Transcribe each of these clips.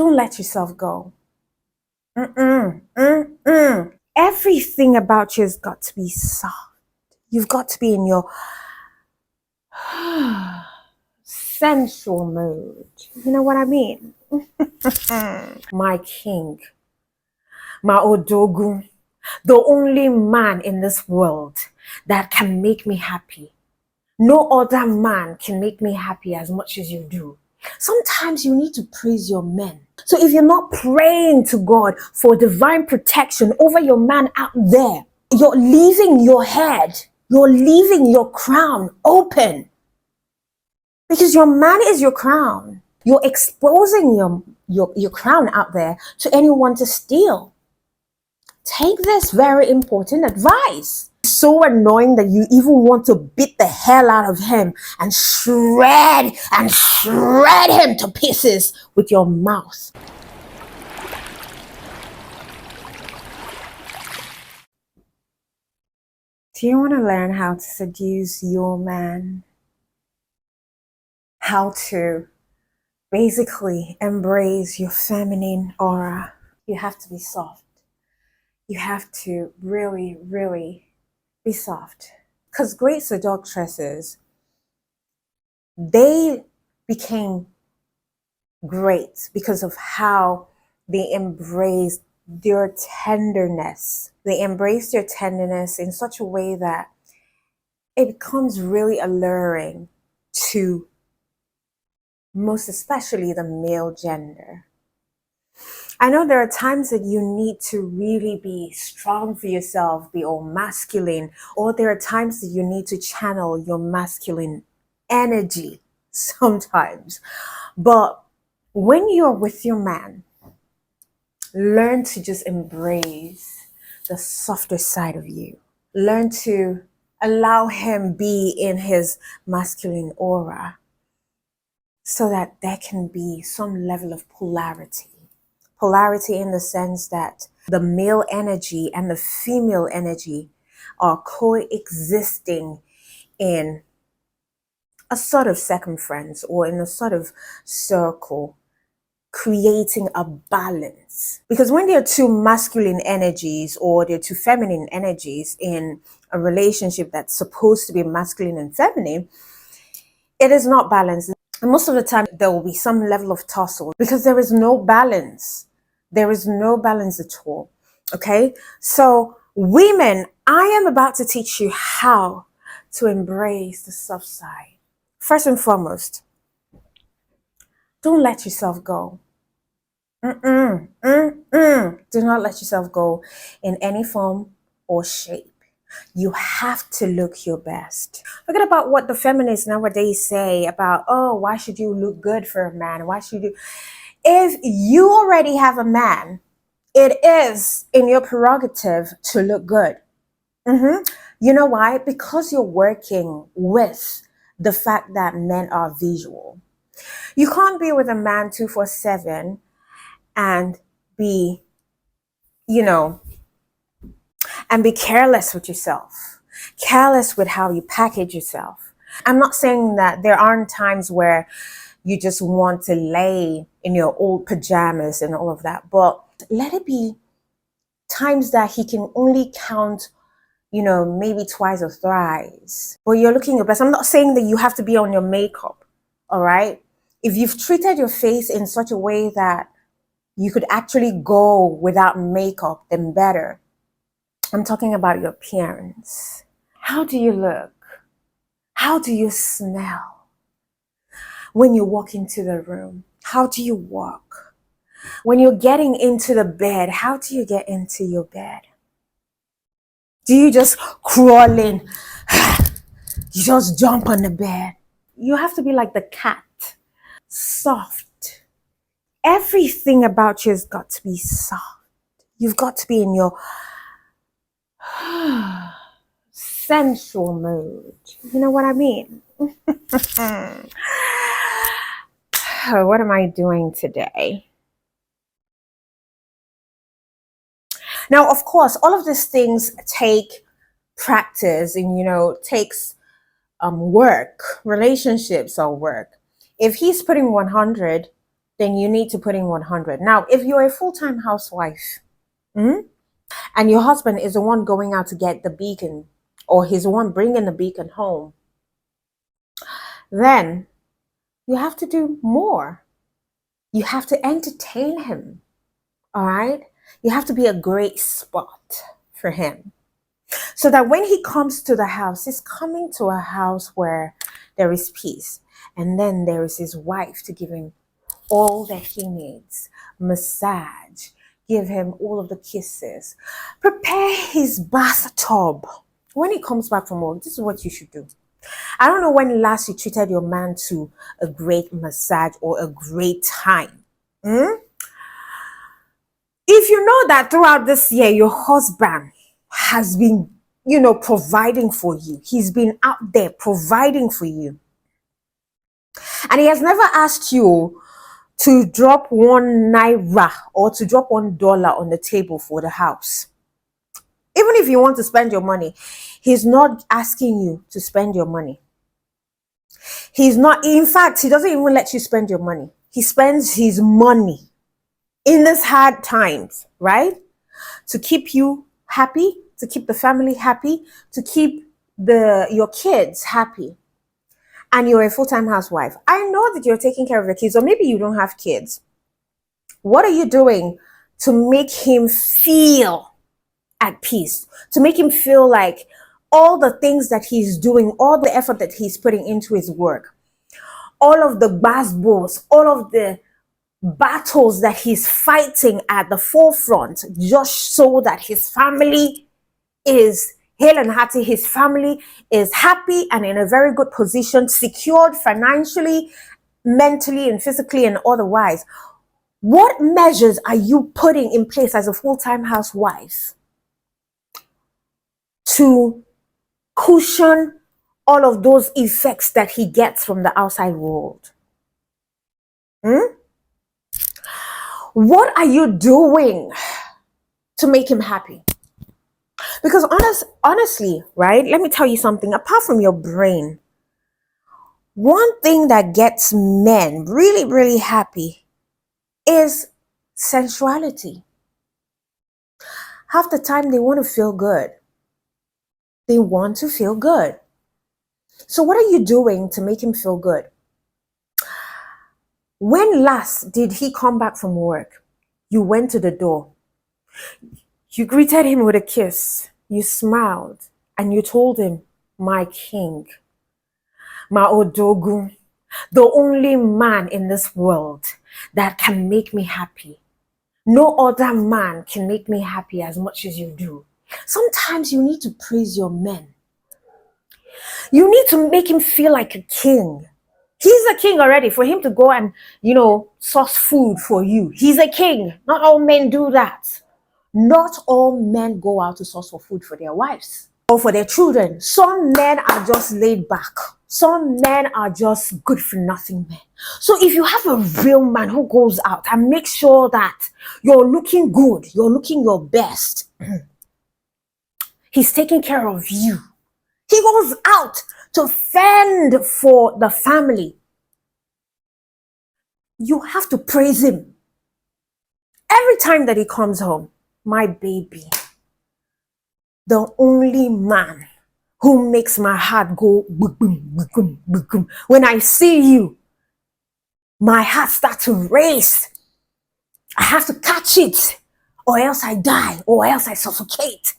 Don't let yourself go. Mm-mm, mm-mm. Everything about you has got to be soft. You've got to be in your sensual mood. You know what I mean? My king, my Odogu, the only man in this world that can make me happy. No other man can make me happy as much as you do. Sometimes you need to praise your men. So if you're not praying to God for divine protection over your man out there, you're leaving your head, you're leaving your crown open. Because your man is your crown. You're exposing your crown out there to anyone to steal. Take this very important advice. It's so annoying that you even want to beat the hell out of him and shred him to pieces with your mouth. Do you want to learn how to seduce your man? How to basically embrace your feminine aura? You have to be soft. You have to really, really be soft. Because great seductresses, they became great because of how they embraced their tenderness. They embrace their tenderness in such a way that it becomes really alluring to most especially the male gender. I know there are times that you need to really be strong for yourself, be all masculine, or there are times that you need to channel your masculine energy sometimes. But when you're with your man, learn to just embrace the softer side of you. Learn to allow him be in his masculine aura so that there can be some level of polarity. Polarity in the sense that the male energy and the female energy are coexisting in a sort of circumference or in a sort of circle, creating a balance. Because when there are two masculine energies or there are two feminine energies in a relationship that's supposed to be masculine and feminine, it is not balanced. And most of the time, there will be some level of tussle because there is no balance. There is no balance at all. Okay? So, women, I am about to teach you how to embrace the soft side. First and foremost, don't let yourself go. Do not let yourself go in any form or shape. You have to look your best. Forget about what the feminists nowadays say about, oh, why should you look good for a man? Why should you? If you already have a man, it is in your prerogative to look good. You know why? Because you're working with the fact that men are visual. You can't be with a man 247 and be, you know, and be careless with yourself, careless with how you package yourself. I'm not saying that there aren't times where you just want to lay in your old pajamas and all of that, but let it be times that he can only count, maybe twice or thrice. But you're looking your best. I'm not saying that you have to be on your makeup, all right? If you've treated your face in such a way that you could actually go without makeup, then better. I'm talking about your appearance. How do you look? How do you smell when you walk into the room? How do you walk? When you're getting into the bed, how do you get into your bed? Do you just crawl in? You just jump on the bed? You have to be like the cat, soft. Everything about you has got to be soft. You've got to be in your sensual mood. You know what I mean? What am I doing today? Now, of course, all of these things take practice and, takes work. Relationships are work. If he's putting 100, then you need to put in 100. Now, if you're a full-time housewife, and your husband is the one going out to get the beacon, or he's the one bringing the beacon home, then you have to do more. You have to entertain him. All right? You have to be a great spot for him. So that when he comes to the house, he's coming to a house where there is peace. And then there is his wife to give him all that he needs. Massage, give him all of the kisses. Prepare his bathtub. When he comes back from work, this is what you should do. I don't know when last you treated your man to a great massage or a great time. If you know that throughout this year, your husband has been, providing for you. He's been out there providing for you. And he has never asked you to drop 1 naira or to drop $1 on the table for the house. Even if you want to spend your money, he's not asking you to spend your money. He's not, in fact, he doesn't even let you spend your money. He spends his money in these hard times, right? To keep you happy, to keep the family happy, to keep your kids happy. And you're a full-time housewife. I know that you're taking care of the kids, or maybe you don't have kids. What are you doing to make him feel at peace? To make him feel like all the things that he's doing, all the effort that he's putting into his work, all of the battles, all of the battles that he's fighting at the forefront, just so that his family is hale and hearty, his family is happy and in a very good position, secured financially, mentally, and physically, and otherwise. What measures are you putting in place as a full-time housewife to cushion all of those effects that he gets from the outside world? What are you doing to make him happy? Because honestly, right, let me tell you something. Apart from your brain, one thing that gets men really, really happy is sensuality. Half the time they want to feel good. They want to feel good. So what are you doing to make him feel good? When last did he come back from work? You went to the door. You greeted him with a kiss. You smiled and you told him, my king, my odogu, the only man in this world that can make me happy. No other man can make me happy as much as you do. Sometimes you need to praise your men. You need to make him feel like a king. He's a king already. For him to go and, source food for you. He's a king. Not all men do that. Not all men go out to source for food for their wives or for their children. Some men are just laid back. Some men are just good for nothing men. So if you have a real man who goes out and makes sure that you're looking good, you're looking your best, he's taking care of you. He goes out to fend for the family. You have to praise him. Every time that he comes home, my baby, the only man who makes my heart go boom, boom, boom. When I see you, my heart starts to race. I have to catch it, or else I die, or else I suffocate.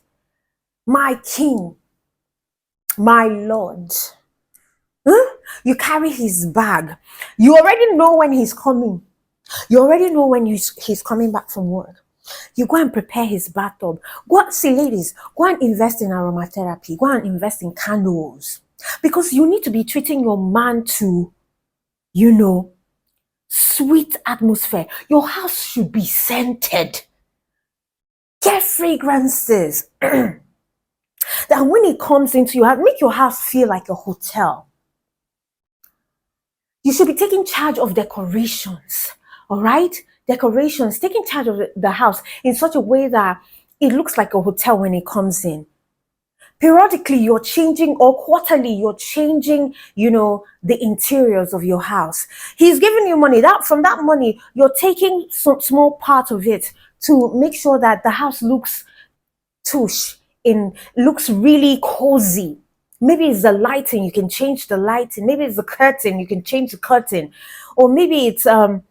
My king, my lord. You carry his bag. You already know when he's coming. You already know when he's coming back from work. You go and prepare his bathtub. See, ladies, go and invest in aromatherapy. Go and invest in candles. Because you need to be treating your man to, sweet atmosphere. Your house should be scented. Get fragrances. That when he comes into your house, make your house feel like a hotel. You should be taking charge of decorations. All right? Decorations, taking charge of the house in such a way that it looks like a hotel when it comes in. Periodically, you're changing, or quarterly, you're changing, the interiors of your house. He's giving you money. That from that money, you're taking some small part of it to make sure that the house looks tush, in looks really cozy. Maybe it's the lighting, you can change the lighting. Maybe it's the curtain, you can change the curtain. Or maybe it's the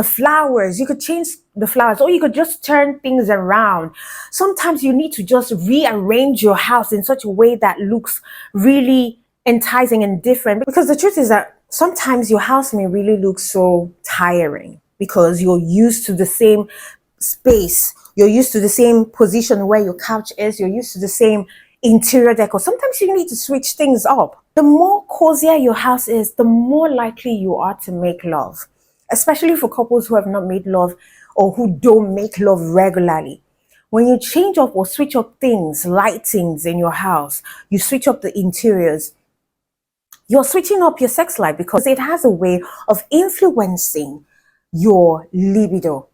flowers, you could change the flowers, or you could just turn things around. Sometimes you need to just rearrange your house in such a way that looks really enticing and different, because the truth is that sometimes your house may really look so tiring because you're used to the same space, you're used to the same position where your couch is, you're used to the same interior decor. Sometimes you need to switch things up. The more cozier your house is, the more likely you are to make love, especially for couples who have not made love or who don't make love regularly. When you change up or switch up things, lightings in your house, you switch up the interiors, you're switching up your sex life, because it has a way of influencing your libido,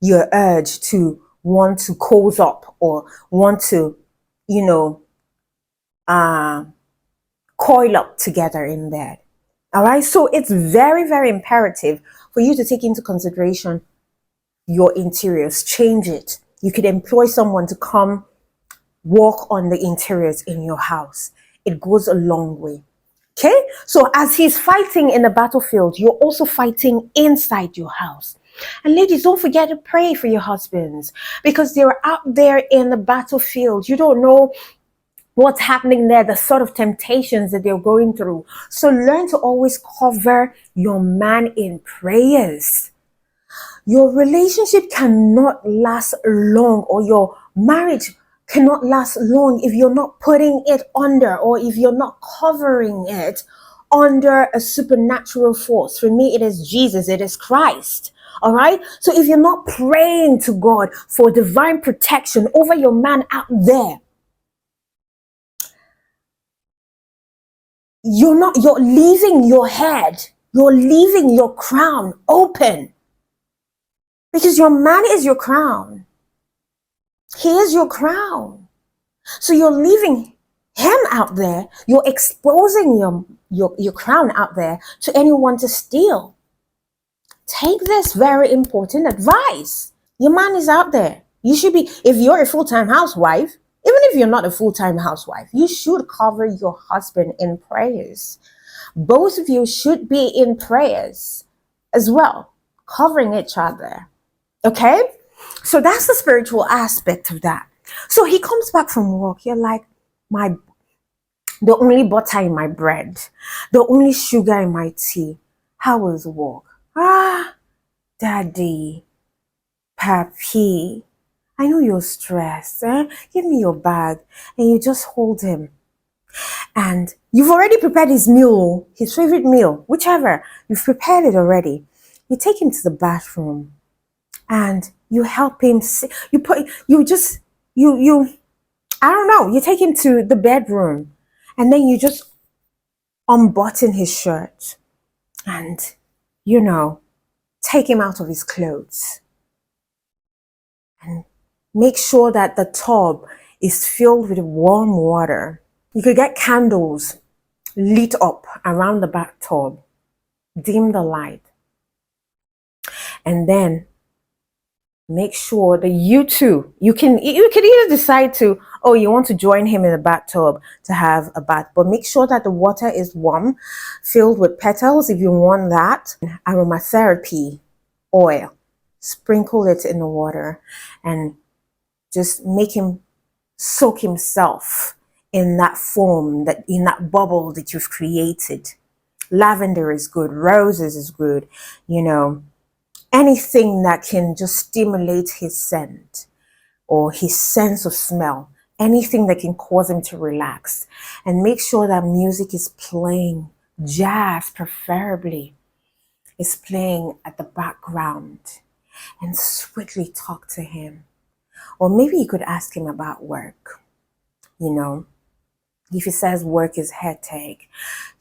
your urge to want to cozy up or want to, you know, coil up together in bed. All right. So it's very, very imperative for you to take into consideration your interiors, change it. You could employ someone to come work on the interiors in your house. It goes a long way. Okay. So as he's fighting in the battlefield, you're also fighting inside your house. And ladies, don't forget to pray for your husbands, because they're out there in the battlefield. You don't know what's happening there, the sort of temptations that they're going through. So learn to always cover your man in prayers. Your relationship cannot last long, or your marriage cannot last long, if you're not putting it under, or if you're not covering it under a supernatural force. For me, it is Jesus, it is Christ. All right. So if you're not praying to God for divine protection over your man out there, you're leaving your head, you're leaving your crown open, because your man is your crown. He is your crown. So you're leaving him out there, you're exposing your crown out there to anyone to steal. Take this very important advice. Your man is out there. You should be, if you're a full-time housewife, even if you're not a full-time housewife, you should cover your husband in prayers. Both of you should be in prayers as well, covering each other. Okay? So that's the spiritual aspect of that. So he comes back from work. You're like, the only butter in my bread, the only sugar in my tea. How was work? Daddy, Papi, I know you're stressed. Give me your bag. And you just hold him. And you've already prepared his meal, his favorite meal, whichever. You've prepared it already. You take him to the bathroom and you help him. I don't know, you take him to the bedroom and then you just unbutton his shirt and, take him out of his clothes. And make sure that the tub is filled with warm water. You could get candles lit up around the bathtub, dim the light, and then make sure that you can either decide to, you want to join him in the bathtub to have a bath, but make sure that the water is warm, filled with petals if you want that, aromatherapy oil. Sprinkle it in the water and just make him soak himself in that foam, in that bubble that you've created. Lavender is good, roses is good, anything that can just stimulate his scent or his sense of smell, anything that can cause him to relax. And make sure that music is playing, jazz preferably, is playing at the background, and sweetly talk to him. Or maybe you could ask him about work. If he says work is headache,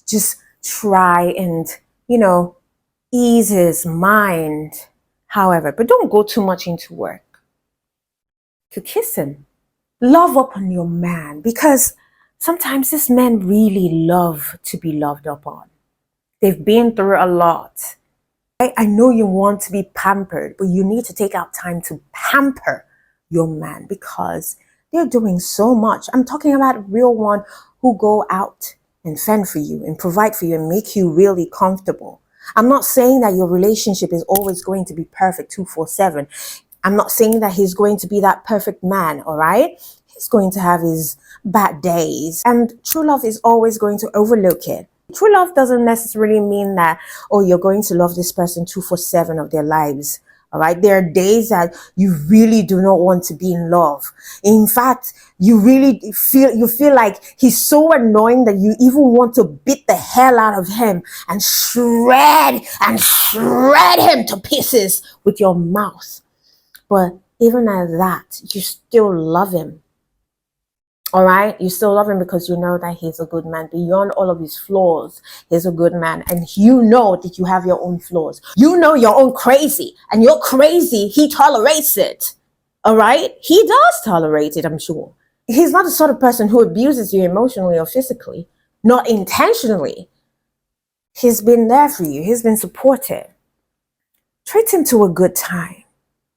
just try and, ease his mind. However, but don't go too much into work. To kiss him. Love up on your man, because sometimes these men really love to be loved upon. They've been through a lot. I know you want to be pampered, but you need to take out time to pamper your man, because they're doing so much. I'm talking about a real one who go out and fend for you and provide for you and make you really comfortable. I'm not saying that your relationship is always going to be perfect 247. I'm not saying that he's going to be that perfect man, all right? He's going to have his bad days, and true love is always going to overlook it. True love doesn't necessarily mean that, oh, you're going to love this person 247 of their lives. All right. There are days that you really do not want to be in love. In fact, you really feel like he's so annoying that you even want to beat the hell out of him and shred him to pieces with your mouth. But even at that, you still love him. All right, you still love him because you know that he's a good man. Beyond all of his flaws, he's a good man. And you know that you have your own flaws. You know your own crazy. And you're crazy, he tolerates it. All right? He does tolerate it, I'm sure. He's not the sort of person who abuses you emotionally or physically. Not intentionally. He's been there for you. He's been supportive. Treat him to a good time.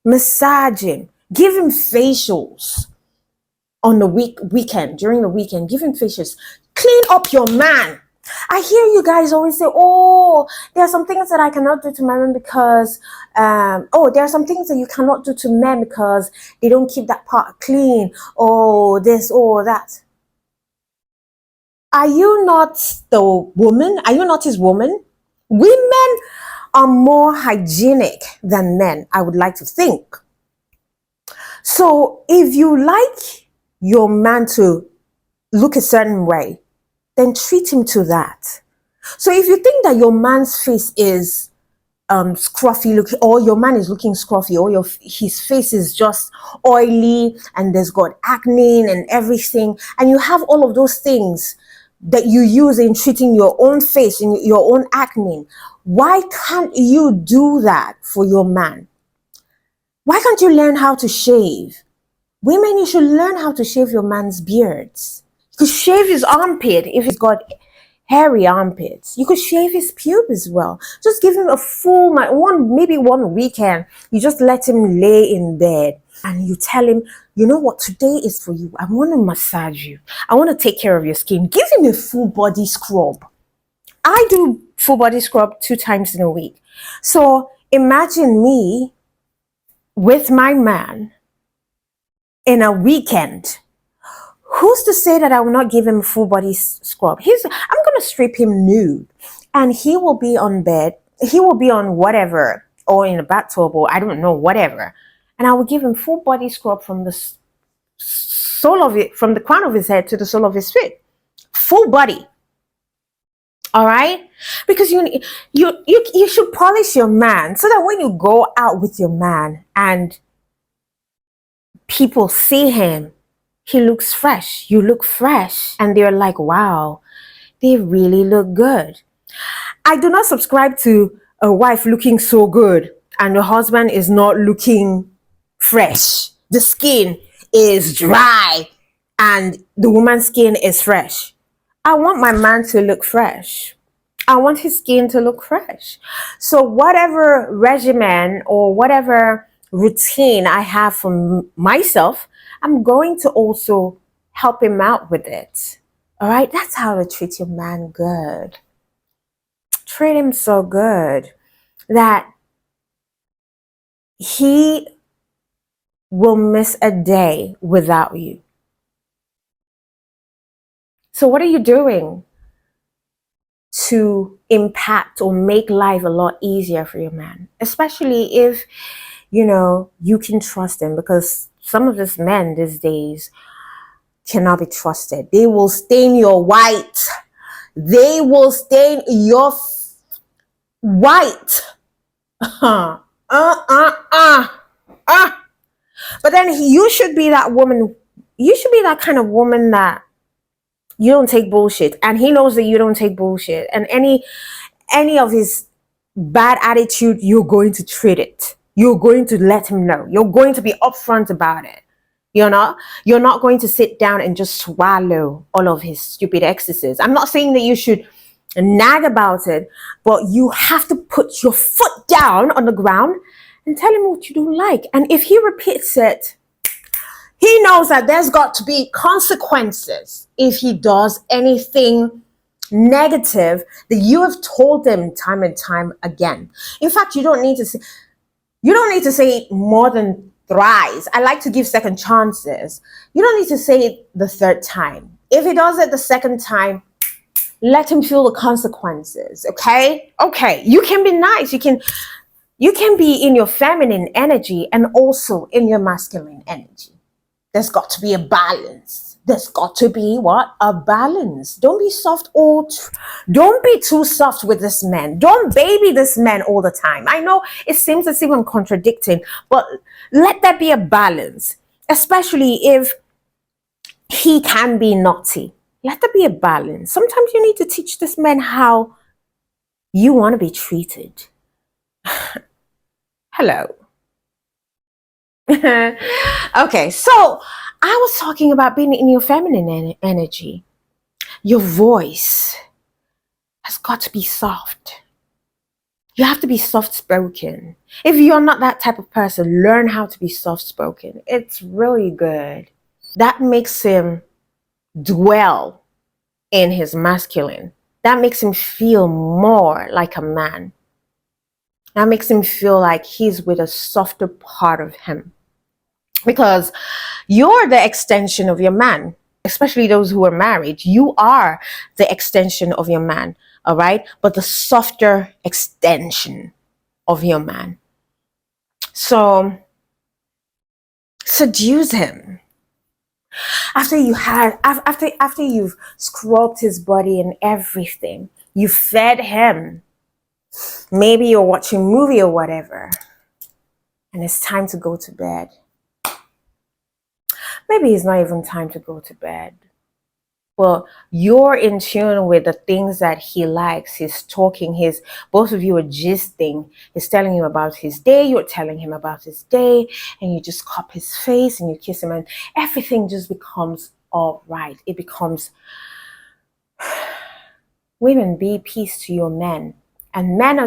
Massage him. Give him facials. On the weekend, during the weekend, give him facials. Clean up your man. I hear you guys always say, oh, there are some things that I cannot do to my men because, there are some things that you cannot do to men because they don't keep that part clean. Oh, this, oh, that. Are you not the woman? Are you not his woman? Women are more hygienic than men, I would like to think. So if you like your man to look a certain way, then treat him to that. So if you think that your man's face is scruffy looking, or your man is looking scruffy, or his face is just oily and there's got acne and everything, and you have all of those things that you use in treating your own face and your own acne, why can't you do that for your man? Why can't you learn how to shave? Women, you should learn how to shave your man's beards. You could shave his armpit if he's got hairy armpits. You could shave his pube as well. Just give him a full, maybe one weekend. You just let him lay in bed and you tell him, you know what, today is for you. I want to massage you. I want to take care of your skin. Give him a full body scrub. I do full body scrub 2 times in a week. So imagine me with my man in a weekend. Who's to say that I will not give him a full body scrub? I'm going to strip him nude and he will be on bed. He will be on whatever, or in a bathtub, or I don't know, whatever. And I will give him full body scrub from the sole of it, from the crown of his head to the sole of his feet. Full body. All right? Because you should polish your man so that when you go out with your man and people see him, he looks fresh, you look fresh, and they're like, wow, they really look good. I do not subscribe to a wife looking so good and the husband is not looking fresh. The skin is dry and the woman's skin is fresh. I want my man to look fresh. I want his skin to look fresh. So whatever regimen or whatever routine I have for myself, I'm going to also help him out with it. All right, that's how to treat your man good. Treat him so good that he will miss a day without you. So what are you doing to impact or make life a lot easier for your man? Especially if you can trust him, because some of these men these days cannot be trusted. They will stain your white. They will stain your white. But then you should be that woman. You should be that kind of woman that you don't take bullshit, and he knows that you don't take bullshit. And any of his bad attitude, you're going to treat it. You're going to let him know. You're going to be upfront about it. You're not going to sit down and just swallow all of his stupid excuses. I'm not saying that you should nag about it, but you have to put your foot down on the ground and tell him what you don't like. And if he repeats it, he knows that there's got to be consequences if he does anything negative that you have told him time and time again. In fact, you don't need to say it more than thrice. I like to give second chances. You don't need to say it the third time. If he does it the second time, let him feel the consequences. Okay, you can be nice. You can be in your feminine energy and also in your masculine energy. There's got to be a balance. There's got to be what? A balance. Don't be soft don't be too soft with this man. Don't baby this man all the time. I know it seems as if I'm contradicting, but let there be a balance, especially if he can be naughty. Let there be a balance. Sometimes you need to teach this man how you want to be treated. Hello. Okay, so I was talking about being in your feminine energy. Your voice has got to be soft. You have to be soft-spoken. If you're not that type of person, learn how to be soft-spoken. It's really good. That makes him dwell in his masculine. That makes him feel more like a man. That makes him feel like he's with a softer part of him. Because you're the extension of your man, especially those who are married. You are the extension of your man, all right? But the softer extension of your man. So seduce him. After you've scrubbed his body and everything, you fed him. Maybe you're watching a movie or whatever, and it's time to go to bed. Maybe it's not even time to go to bed. Well, you're in tune with the things that he likes. He's talking, both of you are gisting. He's telling you about his day, you're telling him about his day, and you just cup his face and you kiss him, and everything just becomes all right. It becomes, women, be peace to your men. And men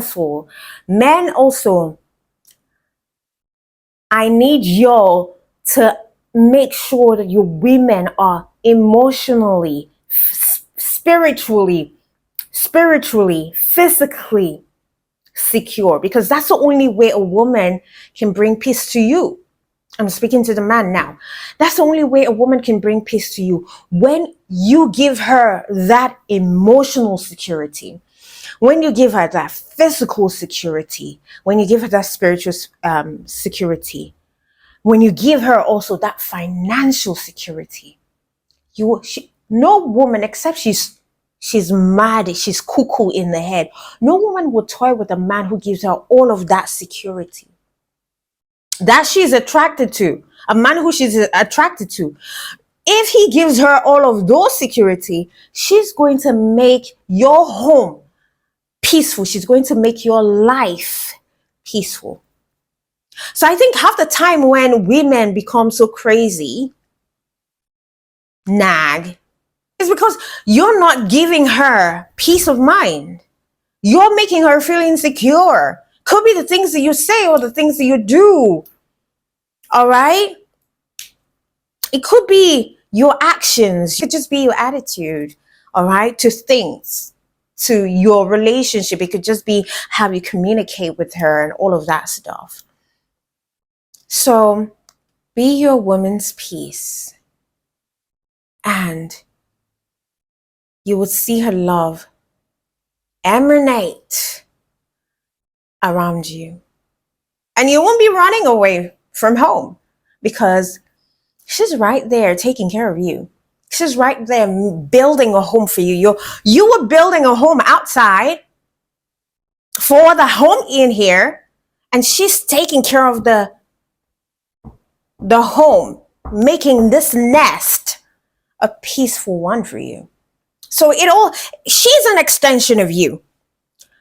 also, I need y'all to make sure that your women are emotionally, spiritually, physically secure, because that's the only way a woman can bring peace to you. I'm speaking to the man now. That's the only way a woman can bring peace to you, when you give her that emotional security, when you give her that physical security, when you give her that spiritual security, when you give her also that financial security. No woman, except she's mad, she's cuckoo in the head. No woman will toy with a man who gives her all of that security that she's attracted to. A man who she's attracted to. If he gives her all of those security, she's going to make your home peaceful. She's going to make your life peaceful. So I think half the time when women become so crazy, nag, is because you're not giving her peace of mind. You're making her feel insecure. Could be the things that you say or the things that you do. All right? It could be your actions. It could just be your attitude. All right? To things, to your relationship. It could just be how you communicate with her and all of that stuff. So be your woman's peace, and you would see her love emanate around you. And you won't be running away from home, because she's right there taking care of you. She's right there building a home for you. You were building a home outside for the home in here, and she's taking care of the home, making this nest a peaceful one for you. So she's an extension of you.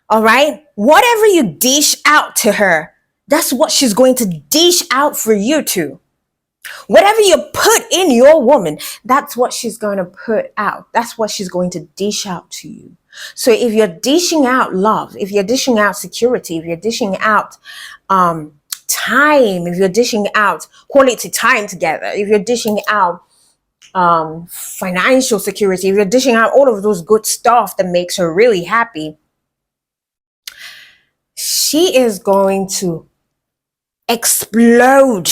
All right? Whatever you dish out to her, that's what she's going to dish out for you too. Whatever you put in your woman, that's what she's going to put out. That's what she's going to dish out to you. So if you're dishing out love, if you're dishing out security, if you're dishing out time, if you're dishing out quality time together, if you're dishing out financial security, if you're dishing out all of those good stuff that makes her really happy, she is going to explode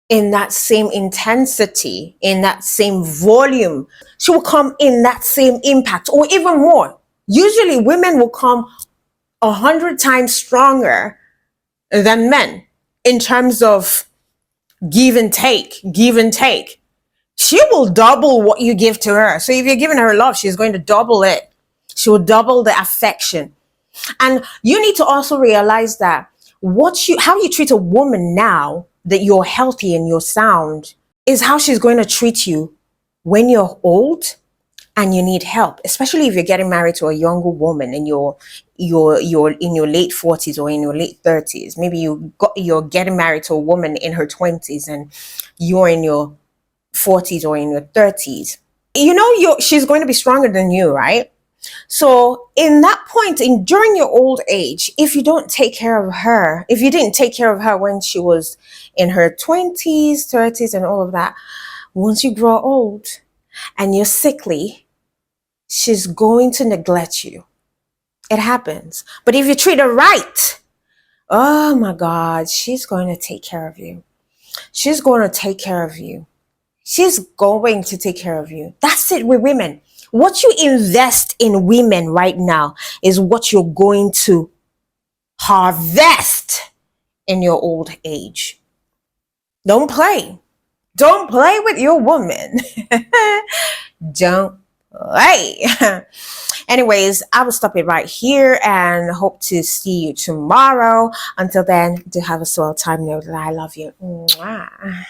in that same intensity, in that same volume. She will come in that same impact or even more. Usually women will come 100 times stronger than men in terms of give and take, give and take. She will double what you give to her. So if you're giving her love, she's going to double it. She will double the affection. And you need to also realize that how you treat a woman now that you're healthy and you're sound is how she's going to treat you when you're old and you need help, especially if you're getting married to a younger woman and you're in your late 40s or in your late 30s. Maybe you're getting married to a woman in her 20s and you're in your 40s or in your 30s. She's going to be stronger than you, right? So in that point, during your old age, if you don't take care of her, if you didn't take care of her when she was in her 20s, 30s, and all of that, once you grow old and you're sickly, she's going to neglect you. It happens. But if you treat her right, oh my God, she's going to take care of you. She's going to take care of you. She's going to take care of you. That's it with women. What you invest in women right now is what you're going to harvest in your old age. Don't play. Don't play with your woman. Don't play. Anyways, I will stop it right here and hope to see you tomorrow. Until then, do have a swell time. Know that I love you. Mwah.